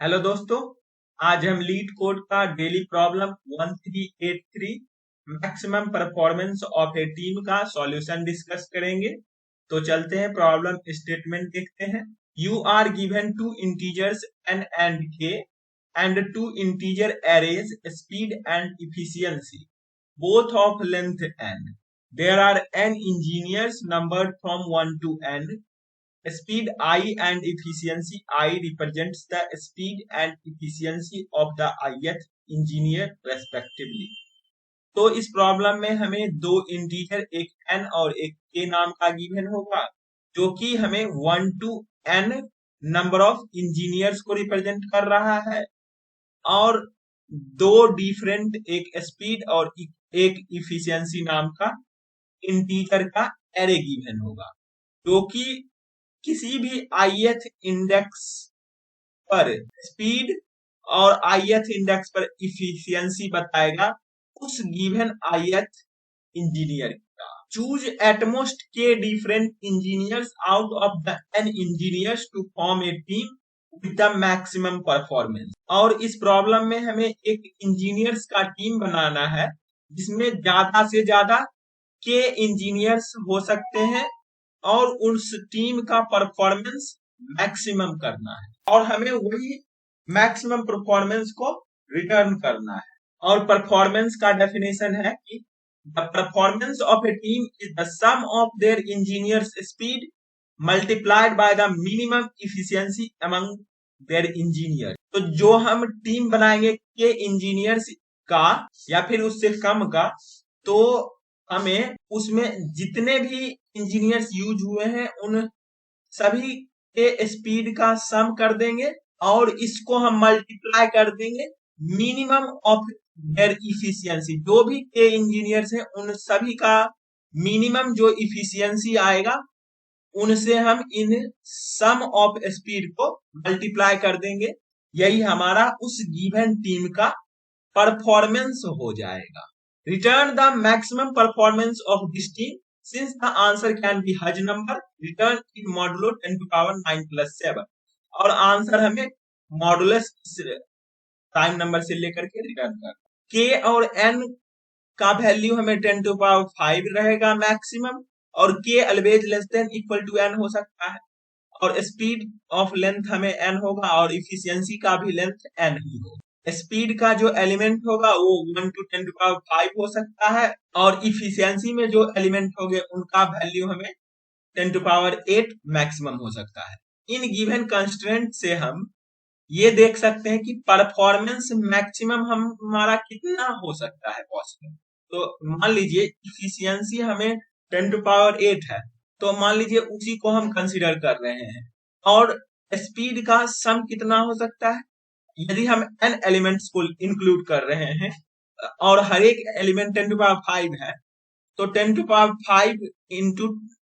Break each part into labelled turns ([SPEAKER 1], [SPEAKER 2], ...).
[SPEAKER 1] Hello दोस्तों। आज हम लीड कोड का daily problem 1383 maximum performance of a team का सॉल्यूशन डिस्कस करेंगे। तो चलते हैं, प्रॉब्लम स्टेटमेंट देखते हैं। You are given two integers n and k and two integer arrays speed and efficiency both of length n. There are n engineers numbered from 1 to n. Speed I and efficiency I represents the speed and efficiency of the ith engineer respectively. तो इस problem में हमें दो integer, एक n और एक k नाम का गिवन होगा, जो कि हमें 1 to n number of engineers को रिप्रेजेंट कर रहा है, और दो डिफरेंट, एक स्पीड और एक इफिशियंसी नाम का इंटीजर का एरे गिवन होगा, जो कि किसी भी ith इंडेक्स पर स्पीड और ith इंडेक्स पर इफिशियंसी बताएगा उस गिवन ith इंजीनियर का। Choose at most k different engineers out of the n engineers to form a team with the maximum performance. और इस प्रॉब्लम में हमें एक इंजीनियर्स का टीम बनाना है जिसमें ज्यादा से ज्यादा के इंजीनियर्स हो सकते हैं, और उस टीम का परफॉर्मेंस मैक्सिमम करना है, और हमें वही मैक्सिमम परफॉर्मेंस को रिटर्न करना है। और परफॉर्मेंस का डेफिनेशन है कि the performance of a team is the sum of their engineers speed multiplied by the minimum efficiency among their engineer. तो जो हम टीम बनाएंगे के इंजीनियर्स का या फिर उससे कम का, तो हमें उसमें जितने भी इंजीनियर्स यूज हुए हैं उन सभी के स्पीड का सम कर देंगे, और इसको हम मल्टीप्लाई कर देंगे मिनिमम ऑफ देयर इफिशियंसी। जो भी के इंजीनियर्स हैं उन सभी का मिनिमम जो इफिशियंसी आएगा उनसे हम इन सम ऑफ स्पीड को मल्टीप्लाई कर देंगे। यही हमारा उस गिवन टीम का परफॉर्मेंस हो जाएगा। Return the maximum performance of this team. Since the answer can be Haj number, return it modulo 10 to power 9 plus 7. और आंसर हमें मॉडुलस प्राइम नंबर से लेकर के रिटर्न कर। k और n का वैल्यू हमें 10 टू पावर 5 रहेगा मैक्सिमम, और k always less than equal to n हो सकता है, और स्पीड ऑफ लेंथ हमें n होगा, और इफिशियंसी का भी लेंथ n ही होगा। स्पीड का जो एलिमेंट होगा वो 1 to 10 to power 5 हो सकता है, और इफिशियंसी में जो एलिमेंट होंगे उनका वैल्यू हमें 10 to power 8 मैक्सिमम हो सकता है। इन गिवन कंस्ट्रेंट से हम ये देख सकते हैं कि परफॉर्मेंस मैक्सिमम हमारा कितना हो सकता है पॉसिबल। तो मान लीजिए इफिशियंसी हमें 10 to power 8 है, तो मान लीजिए उसी को हम कंसिडर कर रहे हैं, और स्पीड का सम कितना हो सकता है। यदि हम n एलिमेंट्स को इंक्लूड कर रहे हैं और हर एक एलिमेंट 10 टू पावर 5 है, तो 10 to power 5 into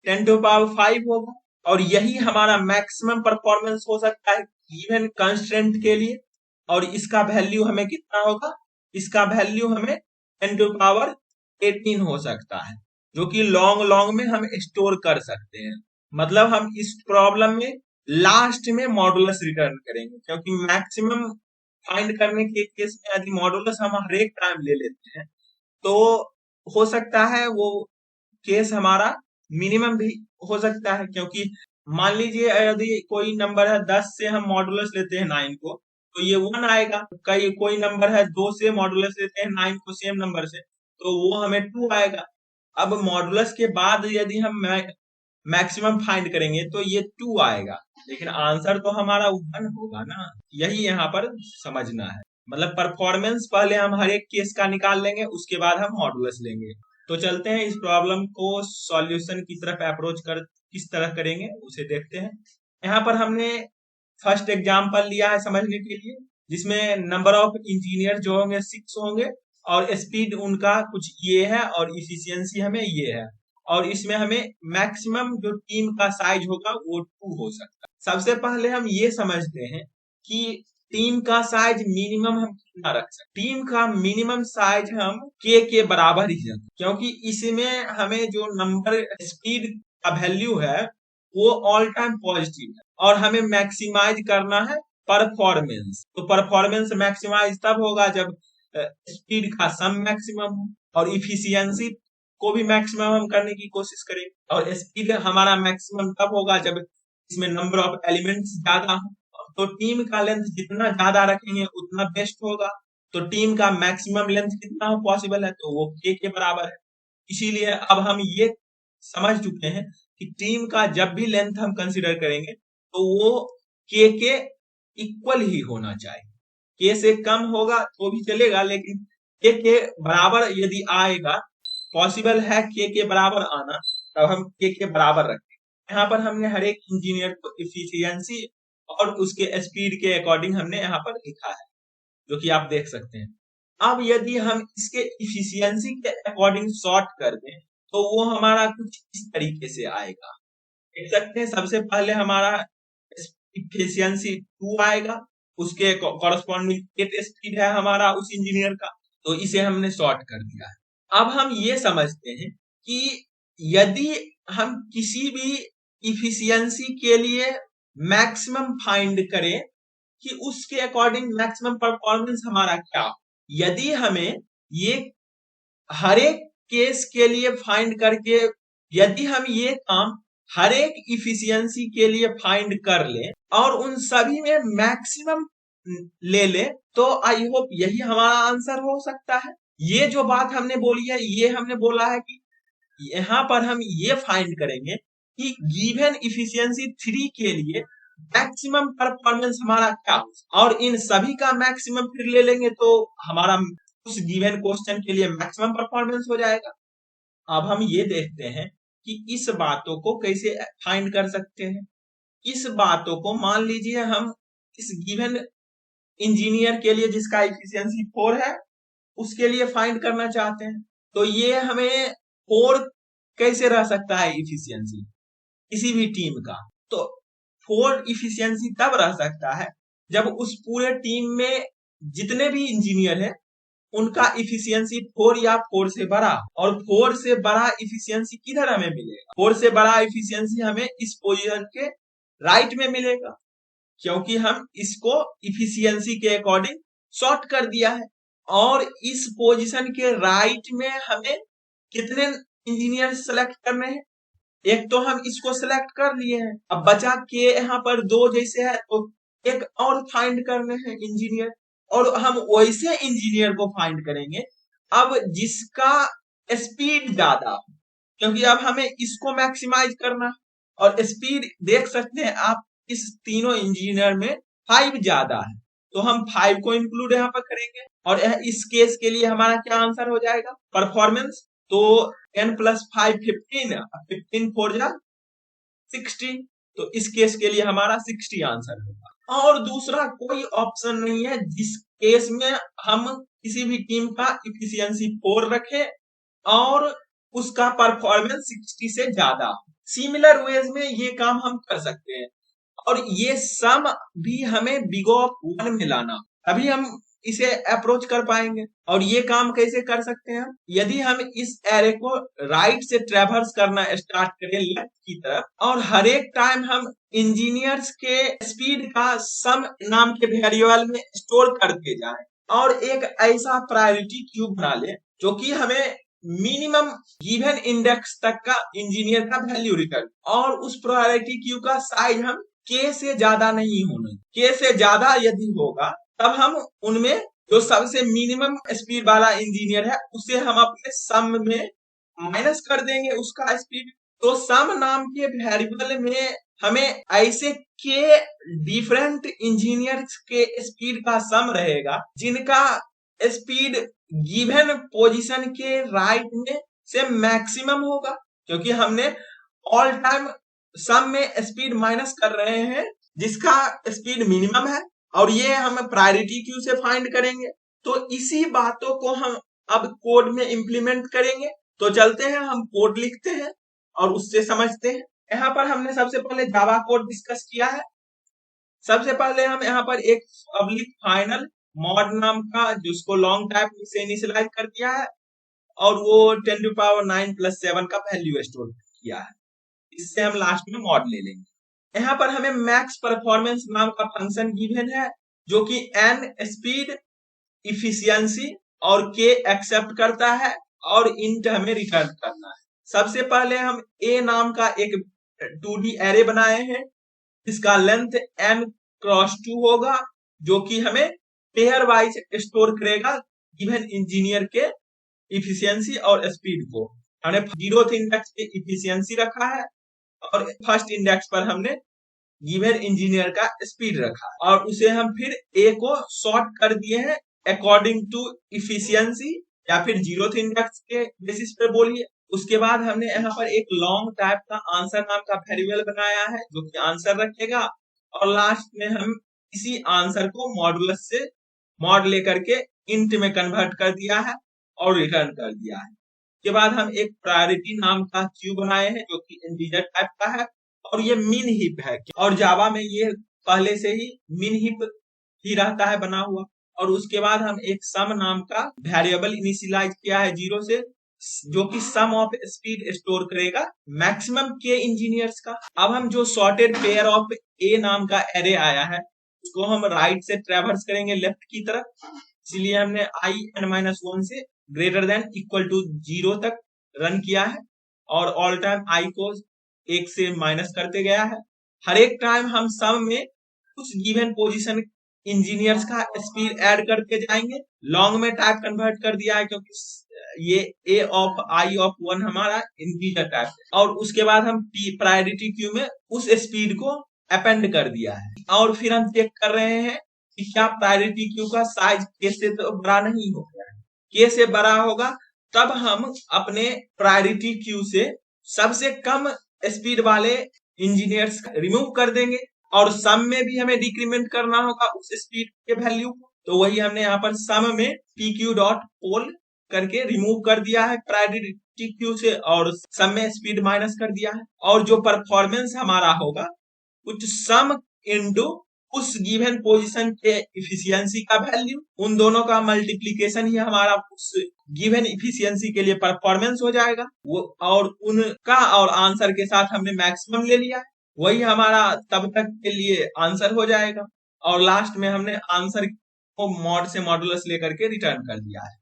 [SPEAKER 1] 10 to power 5 होगा, और यही हमारा मैक्सिमम परफॉर्मेंस हो सकता है गिवन कंस्ट्रेंट के लिए। और इसका वैल्यू हमें कितना होगा, इसका वैल्यू हमें 10 टू पावर 18 हो सकता है, जो कि लॉन्ग लॉन्ग में हम स्टोर कर सकते हैं। मतलब हम इस प्रॉब्लम में लास्ट में मॉडुलस रिटर्न करेंगे, क्योंकि मैक्सिमम फाइंड करने के केस में यदि मॉडुलस हम हर एक टाइम ले लेते हैं तो हो सकता है वो केस हमारा मिनिमम भी हो सकता है। क्योंकि मान लीजिए यदि कोई नंबर है 10 से हम मॉडुलस लेते हैं 9 को, तो ये 1 आएगा। कई कोई नंबर है 2 से मॉडुलस लेते हैं 9 को सेम नंबर से, तो वो हमें 2 आएगा। अब मॉडुलस के बाद यदि हम मैक्सिमम फाइंड करेंगे तो ये 2 आएगा, लेकिन आंसर तो हमारा 1 होगा ना। यही यहाँ पर समझना है। मतलब परफॉर्मेंस पहले हम हर एक केस का निकाल लेंगे, उसके बाद हम मॉडुलस लेंगे। तो चलते हैं इस प्रॉब्लम को सॉल्यूशन की तरफ अप्रोच कर किस तरह करेंगे उसे देखते हैं। यहाँ पर हमने फर्स्ट एग्जाम्पल लिया है समझने के लिए, जिसमें नंबर ऑफ इंजीनियर जो होंगे 6 होंगे, और स्पीड उनका कुछ ये है, और इफिशियंसी हमें ये है, और इसमें हमें मैक्सिमम जो टीम का साइज होगा वो 2 हो सकता है। सबसे पहले हम ये समझते हैं कि टीम का साइज मिनिमम हम कितना रख सकते। टीम का मिनिमम साइज हम के बराबर ही रखें, क्योंकि इसमें हमें जो नंबर स्पीड का वैल्यू है वो ऑल टाइम पॉजिटिव है, और हमें मैक्सिमाइज करना है परफॉर्मेंस। तो परफॉर्मेंस मैक्सिमाइज तब होगा जब स्पीड का सम मैक्सिमम हो, और इफिशियंसी को भी मैक्सिमम हम करने की कोशिश करेंगे। और स्पीड हमारा मैक्सिमम तब होगा जब इसमें नंबर ऑफ एलिमेंट्स ज्यादा हो। तो टीम का लेंथ जितना ज्यादा रखेंगे उतना बेस्ट होगा। तो टीम का मैक्सिमम लेंथ कितना हो पॉसिबल है, तो वो के बराबर है। इसीलिए अब हम ये समझ चुके हैं कि टीम का जब भी लेंथ हम कंसीडर करेंगे तो वो के इक्वल ही होना चाहिए। के से कम होगा तो भी चलेगा, लेकिन के बराबर यदि आएगा, पॉसिबल है के बराबर आना, तब हम के बराबर रखें। यहाँ पर हमने हर एक इंजीनियर को इफिशियंसी और उसके स्पीड के अकॉर्डिंग हमने यहाँ पर लिखा है, जो कि आप देख सकते हैं। अब यदि हम इसके इफिशियंसी के अकॉर्डिंग सॉर्ट कर दें तो वो हमारा कुछ इस तरीके से आएगा। देख सकते हैं, सबसे पहले हमारा इफिशियंसी 2 आएगा, उसके कॉरस्पॉन्डिंग 8 स्पीड है हमारा उस इंजीनियर का, तो इसे हमने सॉर्ट कर दिया है। अब हम ये समझते हैं कि यदि हम किसी भी इफिशियंसी के लिए मैक्सिमम फाइंड करें कि उसके अकॉर्डिंग मैक्सिमम परफॉर्मेंस हमारा क्या हो। यदि हमें ये हर एक केस के लिए फाइंड करके, यदि हम ये काम हर एक इफिशियंसी के लिए फाइंड कर ले और उन सभी में मैक्सिमम ले ले, तो आई होप यही हमारा आंसर हो सकता है। ये जो बात हमने बोली है, ये हमने बोला है कि यहाँ पर हम ये फाइंड करेंगे कि गिवन इफिशियंसी 3 के लिए मैक्सिमम परफॉर्मेंस हमारा क्या हो, और इन सभी का मैक्सिमम फिर ले लेंगे तो हमारा उस गिवन क्वेश्चन के लिए मैक्सिमम परफॉर्मेंस हो जाएगा। अब हम ये देखते हैं कि इस बातों को कैसे फाइंड कर सकते हैं। इस बातों को मान लीजिए हम इस गिवन इंजीनियर के लिए जिसका इफिशियंसी 4 है उसके लिए फाइंड करना चाहते हैं, तो ये हमें 4 कैसे रह सकता है इफिशियंसी किसी भी टीम का। तो 4 इफिशियंसी तब रह सकता है जब उस पूरे टीम में जितने भी इंजीनियर है उनका इफिशियंसी 4 या 4 से बड़ा, और 4 से बड़ा इफिशियंसी किधर हमें मिलेगा, 4 से बड़ा इफिशियंसी हमें इस पोजीशन के राइट में मिलेगा, क्योंकि हम इसको इफिशियंसी के अकॉर्डिंग सॉर्ट कर दिया है। और इस पोजीशन के राइट में हमें कितने इंजीनियर सेलेक्ट करने हैं, एक तो हम इसको सेलेक्ट कर लिए हैं, अब बचा के यहाँ पर 2 जैसे है तो एक और फाइंड करने हैं इंजीनियर, और हम वैसे इंजीनियर को फाइंड करेंगे अब जिसका स्पीड ज्यादा हो, क्योंकि अब हमें इसको मैक्सिमाइज करना। और स्पीड देख सकते हैं आप, इस तीनों इंजीनियर में 5 ज्यादा है, तो हम 5 को इंक्लूड यहाँ पर करेंगे। और इस केस के लिए हमारा क्या आंसर हो जाएगा, परफॉर्मेंस। तो 10 + 5 15, 15 4 जा 60, तो इस केस के लिए हमारा 60 आंसर होगा। और दूसरा कोई ऑप्शन नहीं है जिस केस में हम किसी भी टीम का इफिशियंसी 4 रखें और उसका परफॉर्मेंस 60 से ज्यादा हो। सिमिलर वेज में ये काम हम कर सकते हैं, और ये सम भी हमें बिग ऑफ 1 में लाना, तभी हम इसे अप्रोच कर पाएंगे। और ये काम कैसे कर सकते हैं, यदि हम इस एरे को राइट से ट्रेवर्स करना स्टार्ट करें लेफ्ट की तरफ, और हर एक टाइम हम इंजीनियर्स के स्पीड का सम नाम के वेरिएबल में स्टोर करते जाएं, और एक ऐसा प्रायोरिटी क्यू बना ले जो कि हमें मिनिमम गिवन इंडेक्स तक का इंजीनियर का वैल्यू रिटर्न, और उस प्रायोरिटी क्यू का साइज हम के से ज्यादा नहीं होना, के से ज्यादा यदि होगा तब हम उनमें जो सबसे मिनिमम स्पीड वाला इंजीनियर है उसे हम अपने सम में माइनस कर देंगे उसका स्पीड। तो सम नाम के वेरिएबल में हमें ऐसे के डिफरेंट इंजीनियर्स के स्पीड का सम रहेगा जिनका स्पीड गिवन पोजीशन के राइट में से मैक्सिमम होगा, क्योंकि हमने ऑल टाइम सम में स्पीड माइनस कर रहे हैं जिसका स्पीड मिनिमम है, और ये हम प्रायोरिटी क्यू से फाइंड करेंगे। तो इसी बातों को हम अब कोड में इंप्लीमेंट करेंगे। तो चलते हैं, हम कोड लिखते हैं और उससे समझते हैं। यहाँ पर हमने सबसे पहले जावा कोड डिस्कस किया है। सबसे पहले हम यहाँ पर एक पब्लिक फाइनल मॉड नाम का, जिसको लॉन्ग टाइप से इनिशियलाइज कर दिया है, और वो 10⁻⁹ + 7 का वैल्यू स्टोर किया है। इससे हम लास्ट में मॉड ले लेंगे। यहाँ पर हमें मैक्स परफॉर्मेंस नाम का फंक्शन गिवन है, जो कि n स्पीड, इफिशियंसी और k एक्सेप्ट करता है और इंट हमें रिटर्न करना है। सबसे पहले हम a नाम का एक 2D एरे बनाए हैं, इसका लेंथ n क्रॉस 2 होगा, जो कि हमें पेयर वाइज स्टोर करेगा गिवन इंजीनियर के इफिशियंसी और स्पीड को। हमने 0th इंडेक्स पे इफिशियंसी रखा है और फर्स्ट इंडेक्स पर हमने गिवन इंजीनियर का स्पीड रखा और उसे हम फिर a को सॉर्ट कर दिए हैं अकॉर्डिंग टू इफिशियंसी या फिर 0th इंडेक्स के बेसिस पे बोलिए। उसके बाद हमने यहाँ पर एक लॉन्ग टाइप का आंसर नाम का वेरिएबल बनाया है, जो कि आंसर रखेगा और लास्ट में हम इसी आंसर को मॉडुलस से मॉड लेकर के इंट में कन्वर्ट कर दिया है और रिटर्न कर दिया है। के बाद हम एक प्रायोरिटी नाम का क्यू बनाए हैं, जो कि इंटीजर टाइप का है और ये मिन हीप है और जावा में ये पहले से ही मिन हीप ही रहता है बना हुआ। और उसके बाद हम एक सम नाम का वेरिएबल इनिशियलाइज किया है 0 से, जो कि सम ऑफ स्पीड स्टोर करेगा मैक्सिमम के इंजीनियर्स का। अब हम जो सॉर्टेड पेयर ऑफ ए नाम का एरे आया है उसको हम राइट से ट्रेवर्स करेंगे लेफ्ट की तरफ, इसलिए हमने i(n-1) से ग्रेटर देन इक्वल टू 0 तक रन किया है और ऑल टाइम i को 1 से माइनस करते गया है। हर एक टाइम हम सम में कुछ गिवन पोजीशन इंजीनियर्स का स्पीड ऐड करते जाएंगे। लॉन्ग में टाइप कन्वर्ट कर दिया है क्योंकि ये a ऑफ i ऑफ 1 हमारा इंटीजर टाइप है और उसके बाद हम प्रायोरिटी क्यू में उस स्पीड को अपेंड कर दिया है और फिर हम चेक कर रहे हैं कि क्या प्रायोरिटी क्यू का साइज के से तो बड़ा नहीं हो गया है। के से बड़ा होगा तब हम अपने प्रायोरिटी क्यू से सबसे कम स्पीड वाले इंजीनियर्स रिमूव कर देंगे और सम में भी हमें डिक्रीमेंट करना होगा उस स्पीड के वैल्यू को। तो वही हमने यहाँ पर सम में pq डॉट पोल करके रिमूव कर दिया है प्रायोरिटी क्यू से और सम में स्पीड माइनस कर दिया है और जो परफॉर्मेंस हमारा होगा कुछ सम इनटू उस गिवन पोजीशन के इफिशियंसी का वैल्यू, उन दोनों का मल्टीप्लीकेशन ही हमारा उस गिवन इफिशियंसी के लिए परफॉर्मेंस हो जाएगा वो, और उनका और आंसर के साथ हमने मैक्सिमम ले लिया, वही हमारा तब तक के लिए आंसर हो जाएगा और लास्ट में हमने आंसर को मॉड से मॉडुलस लेकर के रिटर्न कर दिया है।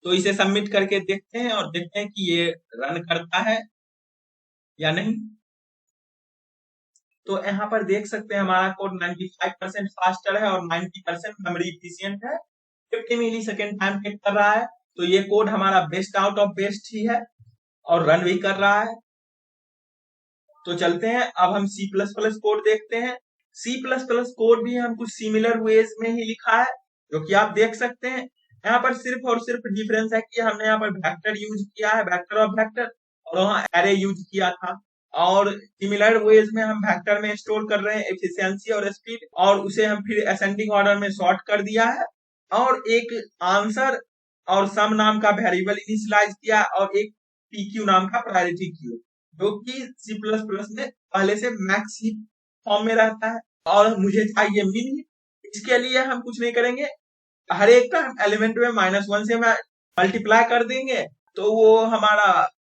[SPEAKER 1] तो इसे सबमिट करके देखते हैं और देखते हैं कि ये रन करता है या नहीं। तो यहाँ पर देख सकते हैं हमारा कोड 95% फास्टर है और 90% मेमोरी इफिशिएंट है, 50 मिली सेकेंड टाइम टेक कर रहा है। तो ये कोड हमारा बेस्ट आउट ऑफ बेस्ट ही है और रन भी कर रहा है। तो चलते हैं अब हम C++ कोड देखते हैं। C++ कोड भी हम कुछ सिमिलर वेज में ही लिखा है, जो कि आप देख सकते हैं। यहाँ पर सिर्फ और सिर्फ डिफरेंस है कि हमने यहाँ पर वेक्टर यूज किया है, वेक्टर ऑफ वेक्टर, और वहाँ एरे यूज किया था और सिमिलर वेज में हम वेक्टर में स्टोर कर रहे हैं एफिशिएंसी और स्पीड और उसे हम फिर असेंडिंग ऑर्डर में सॉर्ट कर दिया है और एक आंसर और सम नाम का वेरिएबल इनिशियलाइज किया और एक pq नाम का प्रायोरिटी क्यू, जो कि C++ में पहले से मैक्स ही फॉर्म में रहता है और मुझे चाहिए मिन। इसके लिए हम कुछ नहीं करेंगे, हर एक टाइम एलिमेंट में -1 से मल्टीप्लाई कर देंगे तो वो हमारा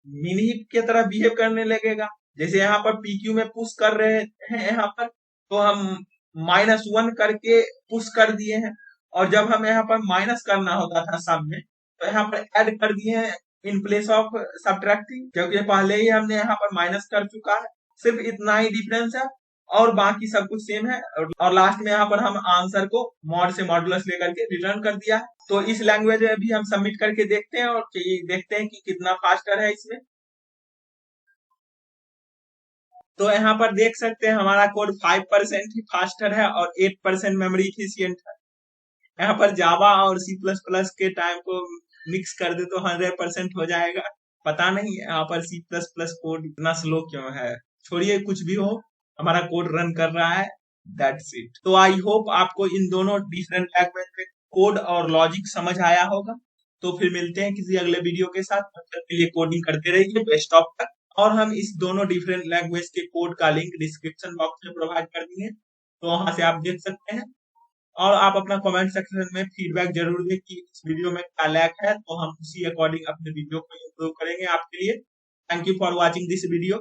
[SPEAKER 1] मिन हीप की तरह बिहेव करने लगेगा। जैसे यहाँ पर pq में पुश कर रहे हैं यहाँ पर तो हम -1 करके पुश कर दिए हैं और जब हम यहाँ पर माइनस करना होता था सम में तो यहाँ पर ऐड कर दिए हैं इन प्लेस ऑफ सब्ट्रैक्टिंग, क्योंकि पहले ही हमने यहाँ पर माइनस कर चुका है। सिर्फ इतना ही डिफरेंस है और बाकी सब कुछ सेम है और लास्ट में यहाँ पर हम आंसर को मॉड से मॉडुलस लेकर के रिटर्न कर दिया है। तो इस लैंग्वेज में भी हम सबमिट करके देखते हैं और देखते हैं कि कितना फास्टर है इसमें। तो यहाँ पर देख सकते हैं हमारा कोड 5% ही फास्टर है और 8% मेमोरी इफिशियंट है। यहाँ पर जावा और C++ के टाइम को मिक्स कर दे तो 100% हो जाएगा। पता नहीं यहाँ पर C++ कोड इतना स्लो क्यों है, छोड़िए कुछ भी हो, हमारा कोड रन कर रहा है, दैट्स इट। तो आई होप आपको इन दोनों डिफरेंट लैंग्वेज में कोड और लॉजिक समझ आया होगा। तो फिर मिलते हैं किसी अगले वीडियो के साथ, तब तक के लिए कोडिंग करते रहिए बेस्ट ऑफ तक। और हम इस दोनों डिफरेंट लैंग्वेज के कोड का लिंक डिस्क्रिप्शन बॉक्स में प्रोवाइड कर दिए, तो वहां से आप देख सकते हैं और आप अपना कमेंट सेक्शन में फीडबैक जरूर दें कि इस वीडियो में क्या लैक है, तो हम उसी अकॉर्डिंग अपने वीडियो को इम्प्रूव करेंगे आपके लिए। Thank you for watching this video.